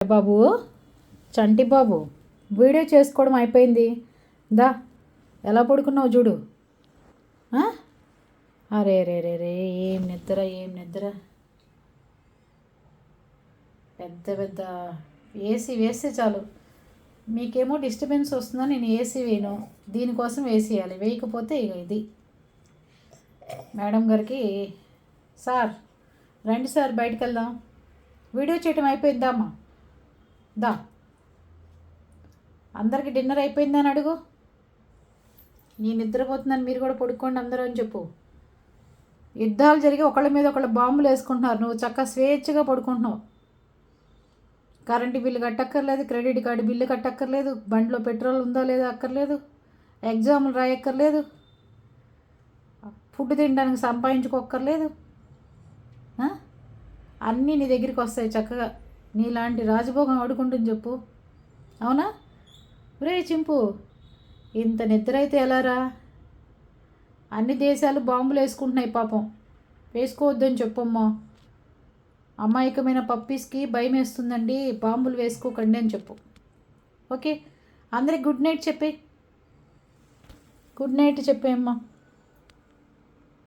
బాబు, చంటి బాబు, video చేసుకోవడం అయిపోయింది. దా, ఎలా పడుకున్నావు చూడు. అరే రే రే రే, ఏం నిద్ర, ఏం నిద్ర. పెద్ద పెద్ద ఏసీ వేస్తే చాలు. మీకేమో డిస్టర్బెన్స్ వస్తుందని నేను ఏసీ వేయను, దీనికోసం ఏసీ వేయాలి. వేయకపోతే ఇక ఇది మేడం గారికి, సార్ రండి సార్, బయటికి వెళ్దాం, వీడియో చేయటం అయిపోయిద్దామా, దా, అందరికి డిన్నర్ అయిపోయిందని అడుగు. నేను నిద్రపోతున్నాను, మీరు కూడా పడుకోండి అందరూ అని చెప్పు. యుద్ధాలు జరిగి ఒకళ్ళ మీద ఒకళ్ళు బాంబులు వేసుకుంటున్నారు, నువ్వు చక్కగా స్వేచ్ఛగా పడుకుంటున్నావు. కరెంటు బిల్లు కట్టక్కర్లేదు, క్రెడిట్ కార్డు బిల్లు కట్టక్కర్లేదు, బండిలో పెట్రోల్ ఉందా లేదా అక్కర్లేదు, ఎగ్జాములు రాయక్కర్లేదు, ఫుడ్ తినడానికి సంపాదించుకోక్కర్లేదు. అన్నీ నీ దగ్గరికి వస్తాయి చక్కగా. నీలాంటి రాజభోగం ఆడుకుంటుంది చెప్పు. అవునా? రే చింపు, ఇంత నిద్ర అయితే ఎలారా? అన్ని దేశాలు బాంబులు వేసుకుంటున్నాయి పాపం, వేసుకోవద్దని చెప్పమ్మా. అమాయకమైన పప్పీస్కి భయం వేస్తుందండి, బాంబులు వేసుకోకండి అని చెప్పు. ఓకే, అందరికి గుడ్ నైట్ చెప్పే. Good night చెప్పేమ్మా.